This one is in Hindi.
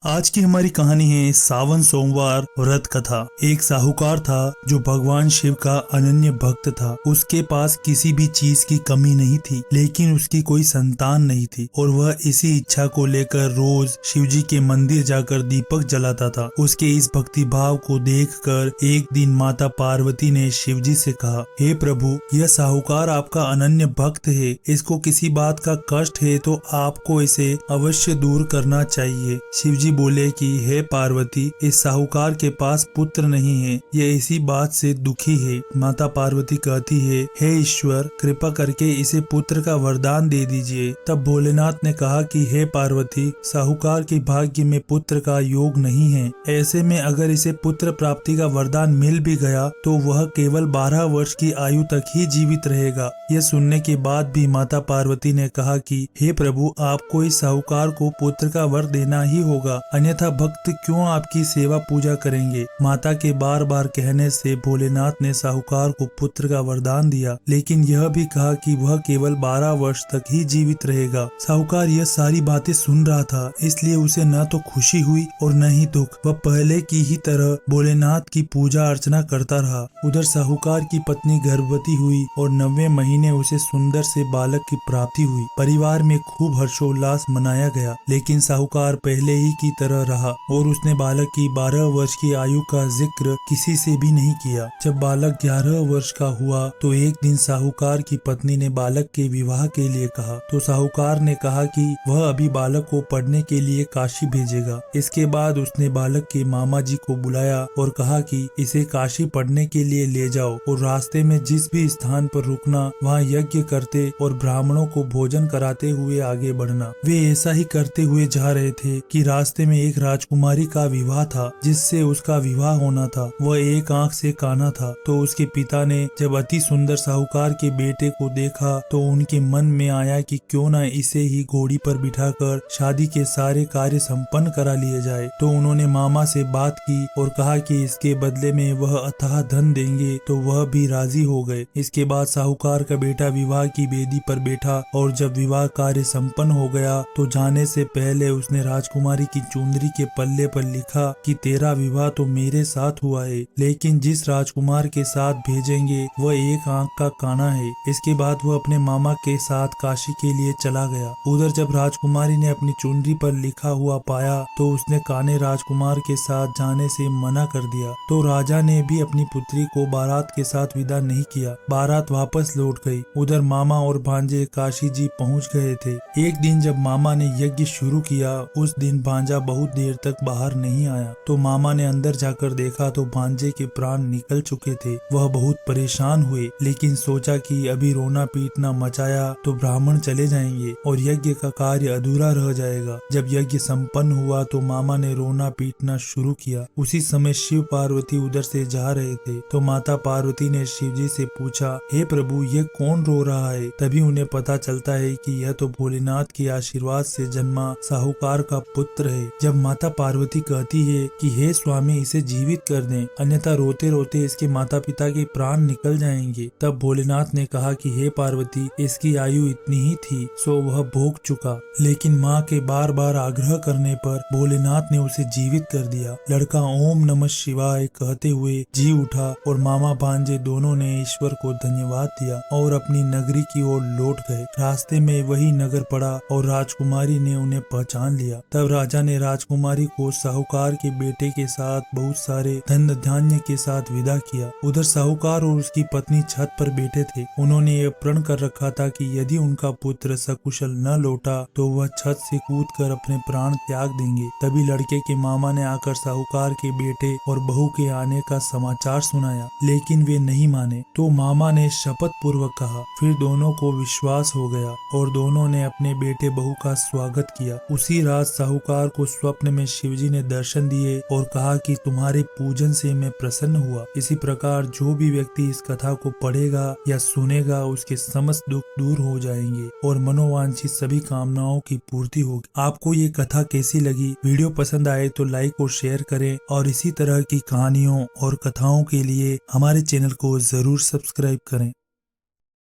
आज की हमारी कहानी है सावन सोमवार व्रत कथा। एक साहूकार था जो भगवान शिव का अनन्य भक्त था। उसके पास किसी भी चीज की कमी नहीं थी, लेकिन उसकी कोई संतान नहीं थी और वह इसी इच्छा को लेकर रोज शिव जी के मंदिर जाकर दीपक जलाता था। उसके इस भक्ति भाव को देखकर एक दिन माता पार्वती ने शिव जी से कहा, हे प्रभु, यह साहूकार आपका अनन्य भक्त है। इसको किसी बात का कष्ट है तो आपको इसे अवश्य दूर करना चाहिए। शिव जी बोले कि हे पार्वती, इस साहूकार के पास पुत्र नहीं है, यह इसी बात से दुखी है। माता पार्वती कहती है, हे ईश्वर, कृपा करके इसे पुत्र का वरदान दे दीजिए। तब भोलेनाथ ने कहा कि हे पार्वती, साहूकार के भाग्य में पुत्र का योग नहीं है। ऐसे में अगर इसे पुत्र प्राप्ति का वरदान मिल भी गया तो वह केवल 12 वर्ष की आयु तक ही जीवित रहेगा। यह सुनने के बाद भी माता पार्वती ने कहा कि हे प्रभु, आपको इस साहूकार को पुत्र का वर देना ही होगा, अन्यथा भक्त क्यों आपकी सेवा पूजा करेंगे। माता के बार बार कहने से भोलेनाथ ने साहूकार को पुत्र का वरदान दिया, लेकिन यह भी कहा कि वह केवल 12 वर्ष तक ही जीवित रहेगा। साहूकार यह सारी बातें सुन रहा था, इसलिए उसे न तो खुशी हुई और न ही दुख। वह पहले की ही तरह भोलेनाथ की पूजा अर्चना करता रहा। उधर साहूकार की पत्नी गर्भवती हुई और 9वें महीने उसे सुंदर से बालक की प्राप्ति हुई। परिवार में खूब हर्षोल्लास मनाया गया, लेकिन साहूकार पहले ही की तरह रहा और उसने बालक की 12 वर्ष की आयु का जिक्र किसी से भी नहीं किया। जब बालक 11 वर्ष का हुआ तो एक दिन साहूकार की पत्नी ने बालक के विवाह के लिए कहा, तो साहूकार ने कहा कि वह अभी बालक को पढ़ने के लिए काशी भेजेगा। इसके बाद उसने बालक के मामा जी को बुलाया और कहा कि इसे काशी पढ़ने के लिए ले जाओ और रास्ते में जिस भी स्थान पर रुकना वहाँ यज्ञ करते और ब्राह्मणों को भोजन कराते हुए आगे बढ़ना। वे ऐसा ही करते हुए जा रहे थे कि रास्ते में एक राजकुमारी का विवाह था, जिससे उसका विवाह होना था। वह एक आंख से काना था। तो उसके पिता ने जब अति सुंदर साहूकार के बेटे को देखा तो उनके मन में आया कि क्यों न इसे ही घोड़ी पर बिठाकर शादी के सारे कार्य संपन्न करा लिए जाए। तो उन्होंने मामा से बात की और कहा कि इसके बदले में वह अथाह धन देंगे, तो वह भी राजी हो गए। इसके बाद साहूकार का बेटा विवाह की बेदी पर बैठा और जब विवाह कार्य संपन्न हो गया तो जाने से पहले उसने राजकुमारी की चुंदरी के पल्ले पर लिखा कि तेरा विवाह तो मेरे साथ हुआ है, लेकिन जिस राजकुमार के साथ भेजेंगे वह एक आंख का काना है। इसके बाद वह अपने मामा के साथ काशी के लिए चला गया। उधर जब राजकुमारी ने अपनी चुनरी पर लिखा हुआ पाया तो उसने काने राजकुमार के साथ जाने से मना कर दिया। तो राजा ने भी अपनी पुत्री को बारात के साथ विदा नहीं किया। बारात वापस लौट गई। उधर मामा और भांजे काशी जी पहुँच गए थे। एक दिन जब मामा ने यज्ञ शुरू किया, उस दिन भांजा बहुत देर तक बाहर नहीं आया। तो मामा ने अंदर जाकर देखा तो भांजे के प्राण निकल चुके थे। वह बहुत परेशान हुए, लेकिन सोचा कि अभी रोना पीटना मचाया तो ब्राह्मण चले जाएंगे और यज्ञ का कार्य अधूरा रह जाएगा। जब यज्ञ संपन्न हुआ तो मामा ने रोना पीटना शुरू किया। उसी समय शिव पार्वती उधर से जा रहे थे। तो माता पार्वती ने शिव जी से पूछा, हे प्रभु, ये कौन रो रहा है। तभी उन्हें पता चलता है कि यह तो भोलेनाथ के आशीर्वाद से जन्मा साहूकार का पुत्र है। जब माता पार्वती कहती है कि हे स्वामी, इसे जीवित कर दें, अन्यथा रोते रोते इसके माता पिता के प्राण निकल जाएंगे। तब भोलेनाथ ने कहा कि हे पार्वती, इसकी आयु इतनी ही थी, सो वह भोग चुका। लेकिन माँ के बार बार आग्रह करने पर भोलेनाथ ने उसे जीवित कर दिया। लड़का ओम नमः शिवाय कहते हुए जी उठा और मामा भांजे दोनों ने ईश्वर को धन्यवाद दिया और अपनी नगरी की ओर लौट गए। रास्ते में वही नगर पड़ा और राजकुमारी ने उन्हें पहचान लिया। तब राजा ने राजकुमारी को साहूकार के बेटे के साथ बहुत सारे धन धान्य के साथ विदा किया। उधर साहूकार और उसकी पत्नी छत पर बैठे थे। उन्होंने यह प्रण कर रखा था कि यदि उनका पुत्र सकुशल न लौटा तो वह छत से कूदकर अपने प्राण त्याग देंगे। तभी लड़के के मामा ने आकर साहूकार के बेटे और बहू के आने का समाचार सुनाया, लेकिन वे नहीं माने। तो मामा ने शपथ पूर्वक कहा। फिर दोनों को विश्वास हो गया और दोनों ने अपने बेटे बहू का स्वागत किया। उसी रात साहूकार को स्वप्न में शिवजी ने दर्शन दिए और कहा कि तुम्हारे पूजन से मैं प्रसन्न हुआ। इसी प्रकार जो भी व्यक्ति इस कथा को पढ़ेगा या सुनेगा उसके समस्त दुख दूर हो जाएंगे और मनोवांछित सभी कामनाओं की पूर्ति होगी। आपको ये कथा कैसी लगी? वीडियो पसंद आए तो लाइक और शेयर करें और इसी तरह की कहानियों और कथाओं के लिए हमारे चैनल को जरूर सब्सक्राइब करें।